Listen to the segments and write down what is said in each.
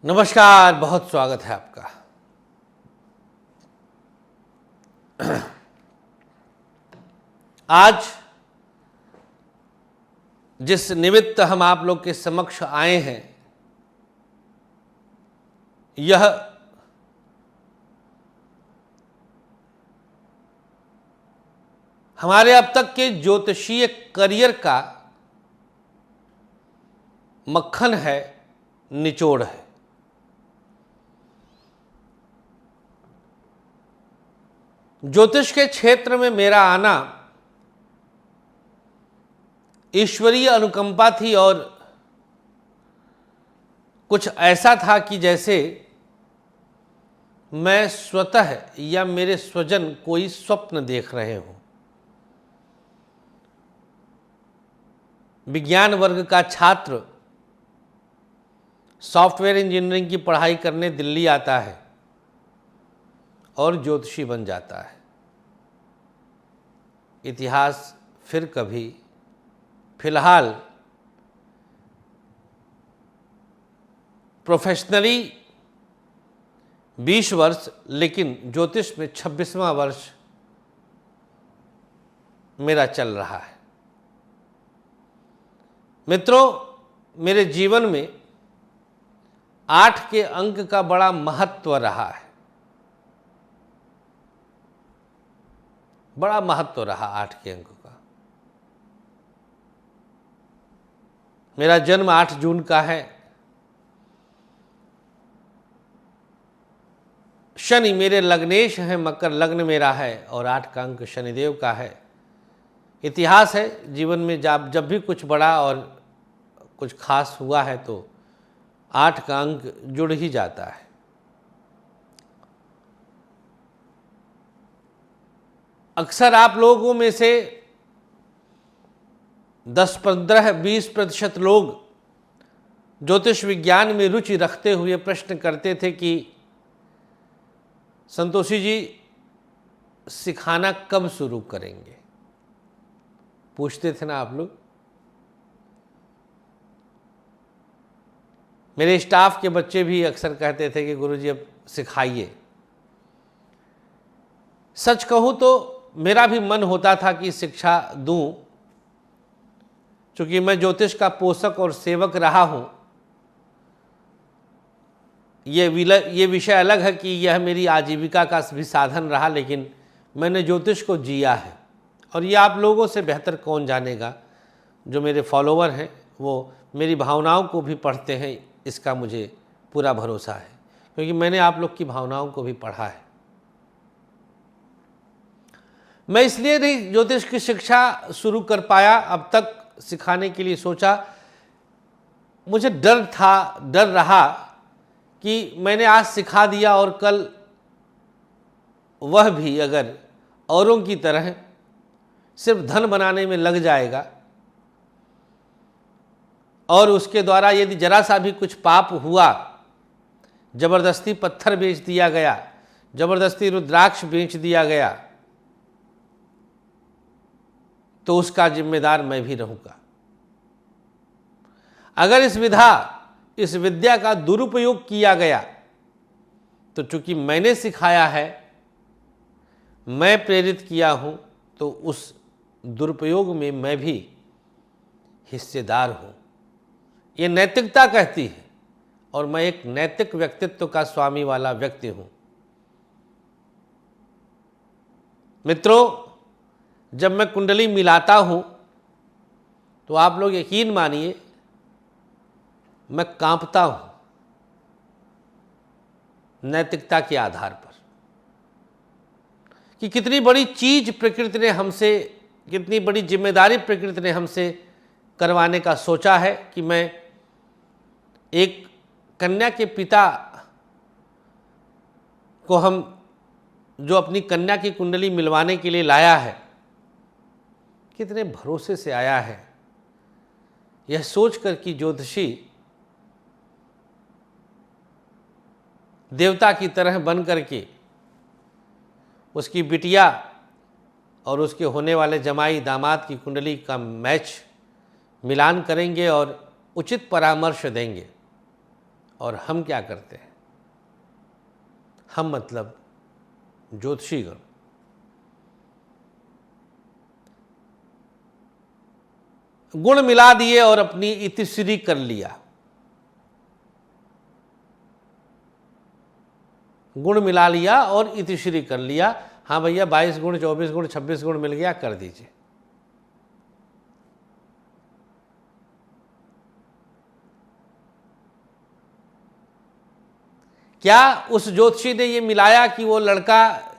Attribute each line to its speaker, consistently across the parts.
Speaker 1: नमस्कार, बहुत स्वागत है आपका। आज जिस निमित्त हम आप लोग के समक्ष आए हैं, यह हमारे अब तक के ज्योतिषीय करियर का मक्खन है, निचोड़ है। ज्योतिष के क्षेत्र में मेरा आना ईश्वरीय अनुकंपा थी और कुछ ऐसा था कि जैसे मैं स्वतः या मेरे स्वजन कोई स्वप्न देख रहे हों। विज्ञान वर्ग का छात्र सॉफ्टवेयर इंजीनियरिंग की पढ़ाई करने दिल्ली आता है और ज्योतिषी बन जाता है। इतिहास फिर कभी, फिलहाल प्रोफेशनली 20 वर्ष, लेकिन ज्योतिष में 26वां वर्ष मेरा चल रहा है। मित्रों, मेरे जीवन में 8 के अंक का बड़ा महत्व रहा है, बड़ा महत्व रहा 8 के अंक का। मेरा जन्म 8 जून का है। शनि मेरे लग्नेश हैं, मकर लग्न मेरा है और 8 का अंक शनिदेव का है। इतिहास है, जीवन में जब भी कुछ बड़ा और कुछ खास हुआ है तो 8 का अंक जुड़ ही जाता है। अक्सर आप लोगों में से 10, 15, 20% लोग ज्योतिष विज्ञान में रुचि रखते हुए प्रश्न करते थे कि संतोषी जी सिखाना कब शुरू करेंगे। पूछते थे ना आप लोग। मेरे स्टाफ के बच्चे भी अक्सर कहते थे कि गुरुजी अब सिखाइए। सच कहूँ तो मेरा भी मन होता था कि शिक्षा दूं, चूँकि मैं ज्योतिष का पोषक और सेवक रहा हूँ। ये विषय अलग है कि यह मेरी आजीविका का भी साधन रहा, लेकिन मैंने ज्योतिष को जिया है। और ये आप लोगों से बेहतर कौन जानेगा। जो मेरे फॉलोवर हैं वो मेरी भावनाओं को भी पढ़ते हैं, इसका मुझे पूरा भरोसा है, क्योंकि मैंने आप लोग की भावनाओं को भी पढ़ा है। मैं इसलिए नहीं ज्योतिष की शिक्षा शुरू कर पाया, अब तक सिखाने के लिए सोचा। मुझे डर रहा कि मैंने आज सिखा दिया और कल वह भी अगर औरों की तरह सिर्फ धन बनाने में लग जाएगा और उसके द्वारा यदि जरा सा भी कुछ पाप हुआ, जबरदस्ती पत्थर बेच दिया गया, जबरदस्ती रुद्राक्ष बेच दिया गया, तो उसका जिम्मेदार मैं भी रहूंगा। अगर इस विद्या का दुरुपयोग किया गया तो चूंकि मैंने सिखाया है, मैं प्रेरित किया हूं, तो उस दुरुपयोग में मैं भी हिस्सेदार हूं। ये नैतिकता कहती है और मैं एक नैतिक व्यक्तित्व का स्वामी वाला व्यक्ति हूं। मित्रों, जब मैं कुंडली मिलाता हूं तो आप लोग यकीन मानिए मैं कांपता हूं, नैतिकता के आधार पर, कि कितनी बड़ी चीज प्रकृति ने हमसे, कितनी बड़ी जिम्मेदारी प्रकृति ने हमसे करवाने का सोचा है कि मैं एक कन्या के पिता को हम जो अपनी कन्या की कुंडली मिलवाने के लिए लाया है, कितने भरोसे से आया है, यह सोचकर कि ज्योतिषी देवता की तरह बन करके उसकी बिटिया और उसके होने वाले जमाई दामाद की कुंडली का मैच मिलान करेंगे और उचित परामर्श देंगे और हम क्या करते हैं, हम मतलब ज्योतिषीगण। गुण मिला दिए और अपनी इतिश्री कर लिया। गुण मिला लिया और इतिश्री कर लिया। हाँ भैया 22 गुण 24 गुण 26 गुण मिल गया, कर दीजिए। क्या उस ज्योतिषी ने ये मिलाया कि वो लड़का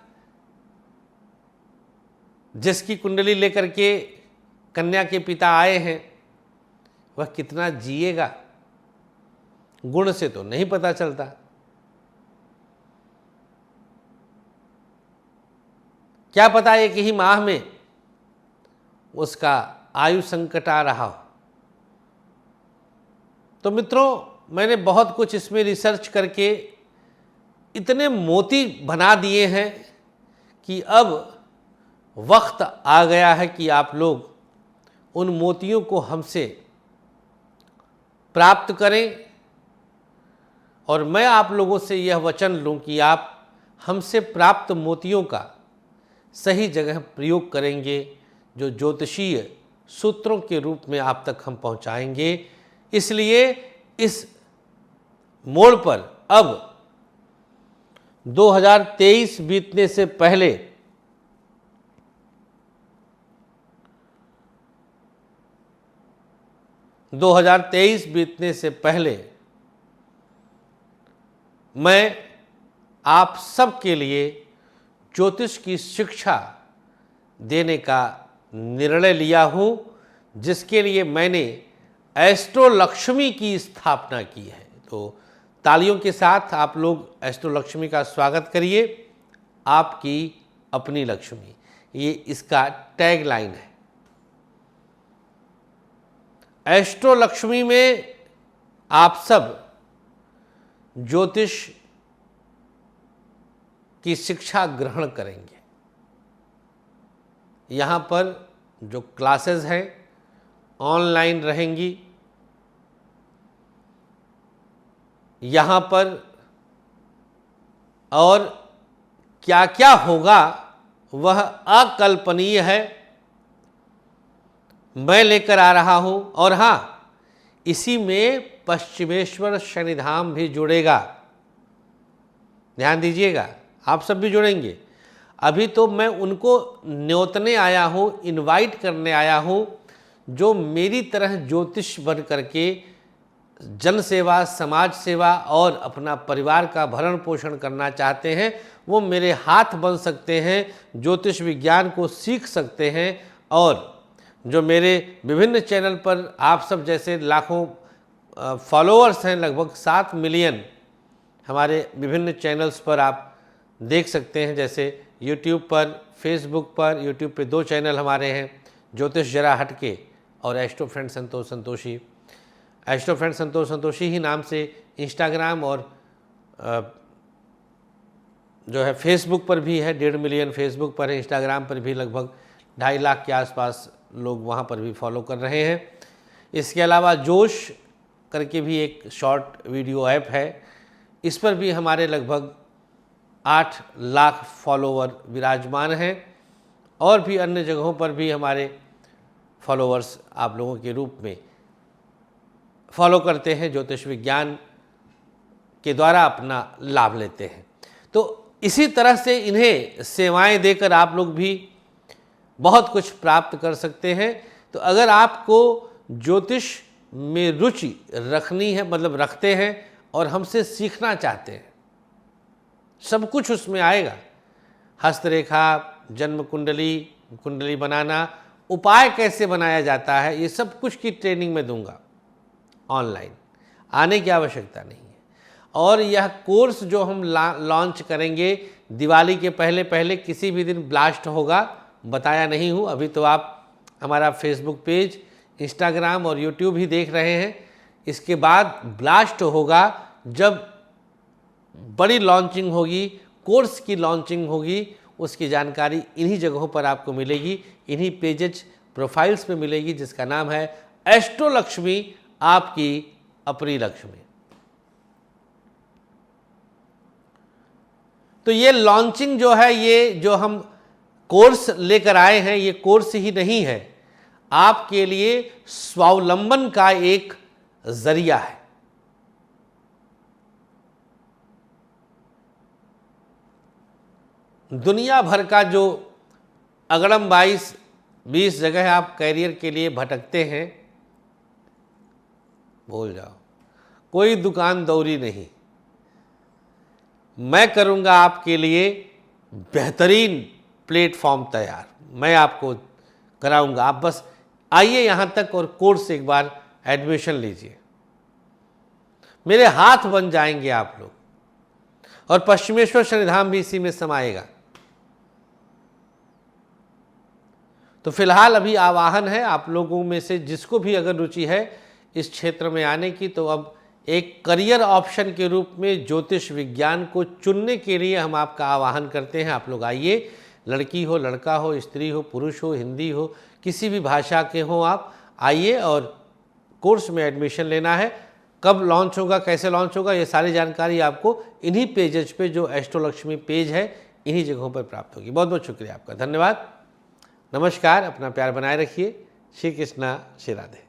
Speaker 1: जिसकी कुंडली लेकर के कन्या के पिता आए हैं वह कितना जिएगा? गुण से तो नहीं पता चलता। क्या पता एक ही माह में उसका आयु संकट आ रहा हो। तो मित्रों, मैंने बहुत कुछ इसमें रिसर्च करके इतने मोती बना दिए हैं कि अब वक्त आ गया है कि आप लोग उन मोतियों को हमसे प्राप्त करें। और मैं आप लोगों से यह वचन लूं कि आप हमसे प्राप्त मोतियों का सही जगह प्रयोग करेंगे, जो ज्योतिषीय सूत्रों के रूप में आप तक हम पहुंचाएंगे। इसलिए इस मोड़ पर अब 2023 बीतने से पहले मैं आप सबके लिए ज्योतिष की शिक्षा देने का निर्णय लिया हूं, जिसके लिए मैंने एस्ट्रो लक्ष्मी की स्थापना की है। तो तालियों के साथ आप लोग एस्ट्रो लक्ष्मी का स्वागत करिए। आपकी अपनी लक्ष्मी, ये इसका टैग लाइन है। एस्ट्रो लक्ष्मी में आप सब ज्योतिष की शिक्षा ग्रहण करेंगे। यहाँ पर जो क्लासेस हैं ऑनलाइन रहेंगी। यहाँ पर और क्या क्या होगा वह अकल्पनीय है, मैं लेकर आ रहा हूँ। और हाँ, इसी में पश्चिमेश्वर शनिधाम भी जुड़ेगा, ध्यान दीजिएगा, आप सब भी जुड़ेंगे। अभी तो मैं उनको न्योतने आया हूँ, इनवाइट करने आया हूँ, जो मेरी तरह ज्योतिष बन करके जन सेवा, समाज सेवा और अपना परिवार का भरण पोषण करना चाहते हैं। वो मेरे हाथ बन सकते हैं, ज्योतिष विज्ञान को सीख सकते हैं। और जो मेरे विभिन्न चैनल पर आप सब जैसे लाखों फॉलोअर्स हैं, लगभग 7 मिलियन हमारे विभिन्न चैनल्स पर आप देख सकते हैं। जैसे यूट्यूब पर, फेसबुक पर, यूट्यूब पे 2 चैनल हमारे हैं, ज्योतिष जरा हटके और एस्ट्रो फ्रेंड संतोष संतोषी। एस्ट्रो फ्रेंड संतोष संतोषी ही नाम से इंस्टाग्राम और जो है फेसबुक पर भी है, 1.5 मिलियन फेसबुक पर है। इंस्टाग्राम पर भी लगभग 2.5 लाख के आसपास लोग वहाँ पर भी फॉलो कर रहे हैं। इसके अलावा जोश करके भी एक शॉर्ट वीडियो ऐप है, इस पर भी हमारे लगभग 8 लाख फॉलोवर विराजमान हैं। और भी अन्य जगहों पर भी हमारे फॉलोवर्स आप लोगों के रूप में फॉलो करते हैं, ज्योतिष विज्ञान के द्वारा अपना लाभ लेते हैं। तो इसी तरह से इन्हें सेवाएं देकर आप लोग भी बहुत कुछ प्राप्त कर सकते हैं। तो अगर आपको ज्योतिष में रुचि रखनी है, मतलब रखते हैं और हमसे सीखना चाहते हैं, सब कुछ उसमें आएगा। हस्तरेखा, जन्म कुंडली, कुंडली बनाना, उपाय कैसे बनाया जाता है, ये सब कुछ की ट्रेनिंग मैं दूंगा ऑनलाइन। आने की आवश्यकता नहीं है। और यह कोर्स जो हम लॉन्च करेंगे दिवाली के पहले पहले किसी भी दिन ब्लास्ट होगा, बताया नहीं हूँ अभी। तो आप हमारा फेसबुक पेज, इंस्टाग्राम और यूट्यूब ही देख रहे हैं। इसके बाद ब्लास्ट होगा जब बड़ी लॉन्चिंग होगी, कोर्स की लॉन्चिंग होगी। उसकी जानकारी इन्हीं जगहों पर आपको मिलेगी, इन्हीं पेजेज प्रोफाइल्स पे मिलेगी, जिसका नाम है एस्ट्रो लक्ष्मी, आपकी अपनी लक्ष्मी। तो ये लॉन्चिंग जो है, ये जो हम कोर्स लेकर आए हैं, ये कोर्स ही नहीं है, आपके लिए स्वावलंबन का एक जरिया है। दुनिया भर का जो अगड़म 22 जगह आप कैरियर के लिए भटकते हैं, भूल जाओ, कोई दुकान दौरी नहीं। मैं करूंगा आपके लिए बेहतरीन प्लेटफॉर्म तैयार, मैं आपको कराऊंगा। आप बस आइए यहाँ तक और कोर्स एक बार एडमिशन लीजिए, मेरे हाथ बन जाएंगे आप लोग, और पश्चिमेश्वर शनिधाम भी इसी में समाएगा। तो फिलहाल अभी आवाहन है आप लोगों में से जिसको भी अगर रुचि है इस क्षेत्र में आने की, तो अब एक करियर ऑप्शन के रूप में ज्योतिष विज्ञान को चुनने के लिए हम आपका आह्वान करते हैं। आप लोग आइए, लड़की हो, लड़का हो, स्त्री हो, पुरुष हो, हिंदी हो, किसी भी भाषा के हो, आप आइए और कोर्स में एडमिशन लेना है। कब लॉन्च होगा, कैसे लॉन्च होगा, ये सारी जानकारी आपको इन्हीं पेजेज पे, जो एस्ट्रोलक्ष्मी पेज है, इन्हीं जगहों पर प्राप्त होगी। बहुत बहुत शुक्रिया आपका, धन्यवाद, नमस्कार, अपना प्यार बनाए रखिए। श्री कृष्णा, श्री राधे।